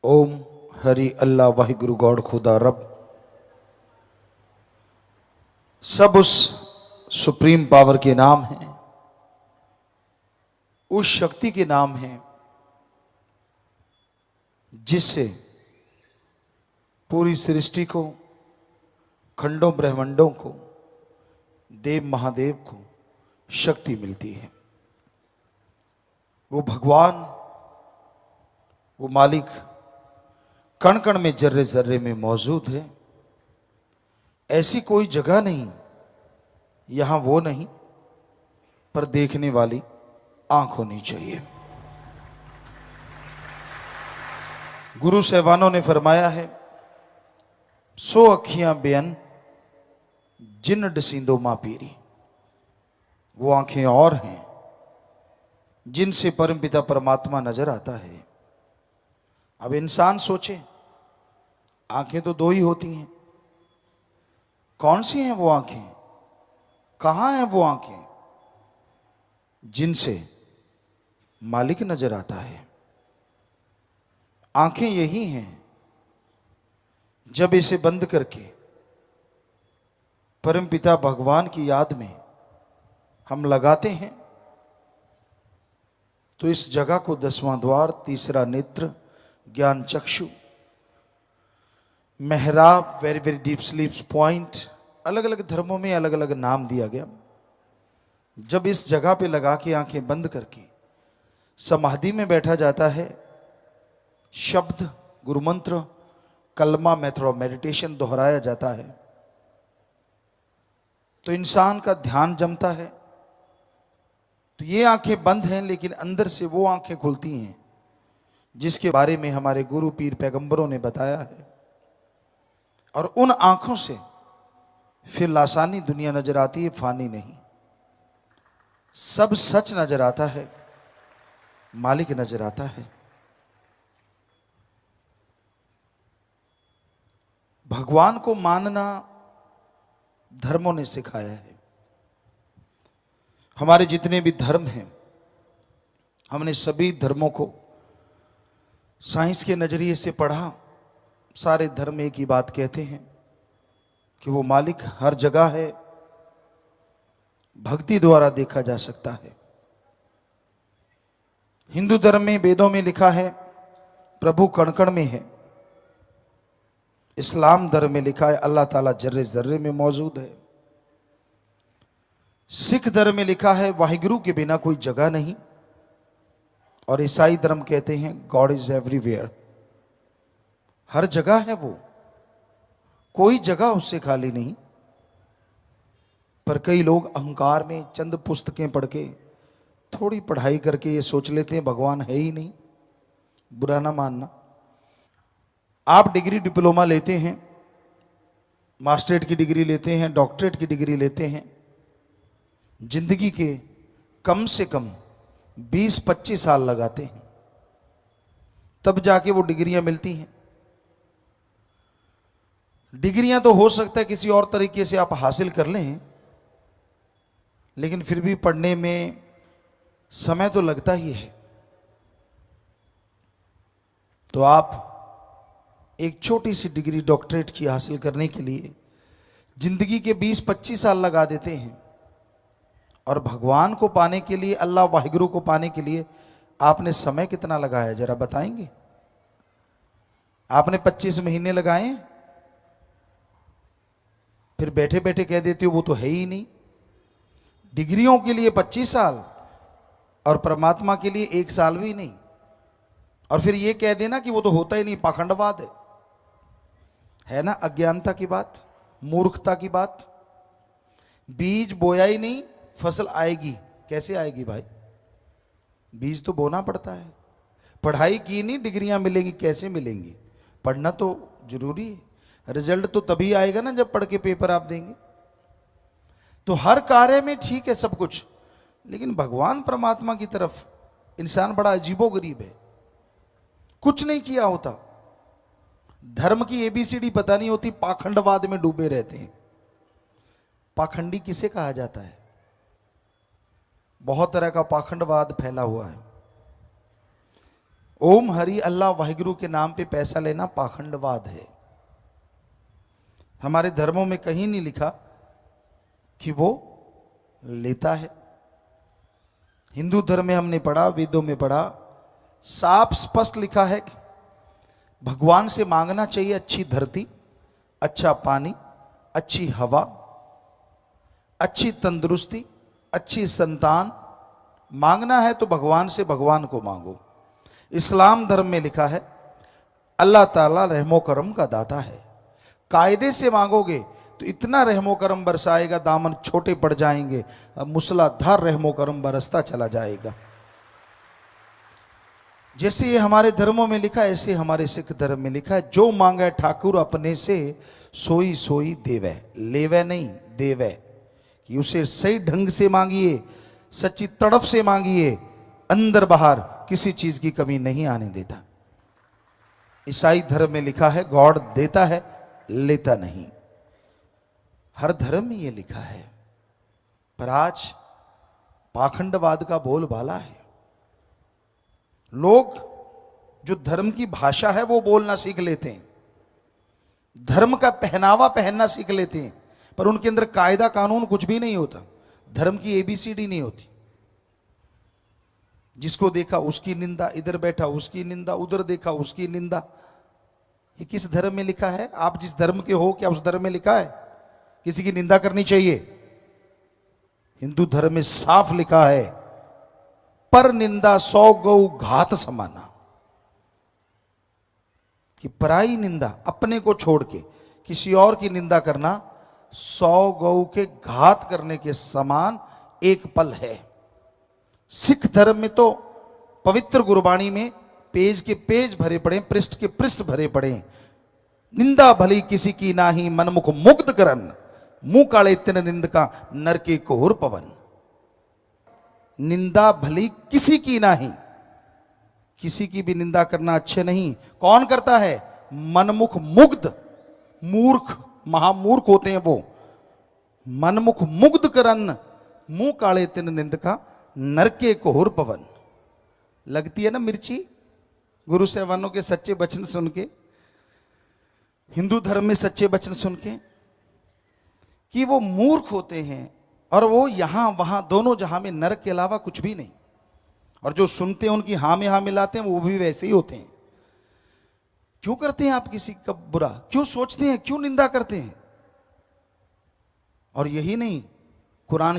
ओम हरि अल्लाह Waheguru God खुदा रब। सब उस सुप्रीम पावर के नाम हैं, उस शक्ति के नाम हैं जिससे पूरी सृष्टि को, खंडों ब्रह्मांडों को, देव महादेव को शक्ति मिलती है। वो भगवान, वो मालिक कण कण में, जर्रे जर्रे में मौजूद है। ऐसी कोई जगह नहीं, यहां वो नहीं, पर देखने वाली आंख होनी चाहिए। गुरु साहबानों ने फरमाया है, सो अखियां बेअन जिन डसींदो मां पीरी। वो आंखें और हैं जिनसे परमपिता परमात्मा नजर आता है। अब इंसान सोचे, आंखें तो दो ही होती हैं, कौन सी हैं वो आंखें, कहां हैं वो आंखें जिनसे मालिक नजर आता है। आंखें यही हैं जब इसे बंद करके परमपिता भगवान की याद में हम लगाते हैं तो इस जगह को 10वां द्वार, तीसरा नेत्र, ज्ञान चक्षु, मेहराब, वेरी वेरी डीप स्लीप्स पॉइंट, अलग अलग धर्मों में अलग अलग नाम दिया गया। जब इस जगह पे लगा के आंखें बंद करके समाधि में बैठा जाता है, शब्द, गुरुमंत्र, कलमा, मेथड ऑफ मेडिटेशन दोहराया जाता है, तो इंसान का ध्यान जमता है। तो ये आंखें बंद हैं, लेकिन अंदर से वो आंखें खुलती हैं जिसके बारे में हमारे गुरु पीर पैगंबरों ने बताया है। और उन आंखों से फिर लासानी दुनिया नजर आती है, फानी नहीं। सब सच नजर आता है, मालिक नजर आता है। भगवान को मानना धर्मों ने सिखाया है। हमारे जितने भी धर्म हैं, हमने सभी धर्मों को साइंस के नजरिए से पढ़ा। सारे धर्म एक ही बात कहते हैं कि वो मालिक हर जगह है, भक्ति द्वारा देखा जा सकता है। हिंदू धर्म में, वेदों में लिखा है प्रभु कण कण में है। इस्लाम धर्म में लिखा है अल्लाह ताला जर्रे जर्रे में मौजूद है। सिख धर्म में लिखा है वाहिगुरु के बिना कोई जगह नहीं। और ईसाई धर्म कहते हैं गॉड इज एवरीवेयर, हर जगह है वो, कोई जगह उससे खाली नहीं। पर कई लोग अहंकार में चंद पुस्तकें पढ़ के, थोड़ी पढ़ाई करके ये सोच लेते हैं भगवान है ही नहीं। बुरा ना मानना। आप डिग्री डिप्लोमा लेते हैं, मास्टरेट की डिग्री लेते हैं, डॉक्टरेट की डिग्री लेते हैं, जिंदगी के कम से कम 20-25 साल लगाते हैं, तब जाके वो डिग्रियां मिलती हैं। डिग्रियां तो हो सकता है किसी और तरीके से आप हासिल कर लें, लेकिन फिर भी पढ़ने में समय तो लगता ही है। तो आप एक छोटी सी डिग्री डॉक्टरेट की हासिल करने के लिए जिंदगी के 20-25 साल लगा देते हैं। और भगवान को पाने के लिए, अल्लाह वाहिगुरु को पाने के लिए आपने समय कितना लगाया, जरा बताएंगे? आपने 25 महीने लगाए, फिर बैठे बैठे कह देते हो वो तो है ही नहीं। डिग्रियों के लिए 25 साल और परमात्मा के लिए 1 साल भी नहीं। और फिर ये कह देना कि वो तो होता ही नहीं, पाखंडवाद है ना? अज्ञानता की बात, मूर्खता की बात। बीज बोया ही नहीं, फसल आएगी कैसे आएगी भाई? बीज तो बोना पड़ता है। पढ़ाई की नहीं, डिग्रियां मिलेंगी कैसे मिलेंगी? पढ़ना तो जरूरी है। रिजल्ट तो तभी आएगा ना जब पढ़ के पेपर आप देंगे। तो हर कार्य में ठीक है सब कुछ, लेकिन भगवान परमात्मा की तरफ इंसान बड़ा अजीबोगरीब है। कुछ नहीं किया होता, धर्म की एबीसीडी पता नहीं होती, पाखंडवाद में डूबे रहते हैं। पाखंडी किसे कहा जाता है? बहुत तरह का पाखंडवाद फैला हुआ है। ओम हरि अल्लाह वाहिगुरु के नाम पे पैसा लेना पाखंडवाद है। हमारे धर्मों में कहीं नहीं लिखा कि वो लेता है। हिंदू धर्म में हमने पढ़ा, वेदों में पढ़ा, साफ स्पष्ट लिखा है भगवान से मांगना चाहिए अच्छी धरती, अच्छा पानी, अच्छी हवा, अच्छी तंदुरुस्ती, अच्छी संतान। मांगना है तो भगवान से भगवान को मांगो। इस्लाम धर्म में लिखा है अल्लाह ताला रहमो करम का दाता है। कायदे से मांगोगे तो इतना रहमो करम बरसाएगा, दामन छोटे पड़ जाएंगे, मूसलाधार रहमो करम बरसता चला जाएगा। जैसे ये हमारे धर्मों में लिखा है, ऐसे हमारे सिख धर्म में लिखा है जो मांगे ठाकुर अपने से सोई सोई देवे। लेवे नहीं, देवे। कि उसे सही ढंग से मांगिए, सच्ची तड़प से मांगिए, अंदर बाहर किसी चीज की कमी नहीं आने देता। ईसाई धर्म में लिखा है गॉड देता है, लेता नहीं। हर धर्म में यह लिखा है, पर आज पाखंडवाद का बोलबाला है। लोग जो धर्म की भाषा है वो बोलना सीख लेते हैं, धर्म का पहनावा पहनना सीख लेते हैं, पर उनके अंदर कायदा कानून कुछ भी नहीं होता। धर्म की एबीसीडी नहीं होती। जिसको देखा उसकी निंदा, इधर बैठा उसकी निंदा, उधर देखा उसकी निंदा। ये किस धर्म में लिखा है? आप जिस धर्म के हो, क्या उस धर्म में लिखा है किसी की निंदा करनी चाहिए? हिंदू धर्म में साफ लिखा है पर निंदा 100 गौ घात समाना। कि पराई निंदा, अपने को छोड़ के किसी और की निंदा करना 100 गौ के घात करने के समान एक पल है। सिख धर्म में तो पवित्र गुरबाणी में पेज के पेज भरे पड़े, पृष्ठ के पृष्ठ भरे पड़े। निंदा भली किसी की नाही, मनमुख मुग्ध करन, मुंह काले तिन निंद का नरके कोहर पवन। निंदा भली किसी की नाही, किसी की भी निंदा करना अच्छे नहीं। कौन करता है? मनमुख मुग्ध, मूर्ख, महामूर्ख होते हैं वो। मनमुख मुग्ध करन, मुंह काले तिन निंद का नरके कोहर पवन। लगती है ना मिर्ची गुरु साहबानों के सच्चे वचन सुन के, हिंदू धर्म में सच्चे वचन सुन के, कि वो मूर्ख होते हैं और वो यहां वहां दोनों जहां में नरक के अलावा कुछ भी नहीं। और जो सुनते हैं उनकी हां में हां मिलाते हैं, वो भी वैसे ही होते हैं। क्यों करते हैं आप किसी का बुरा? क्यों सोचते हैं? क्यों निंदा करते हैं? और यही नहीं, कुरान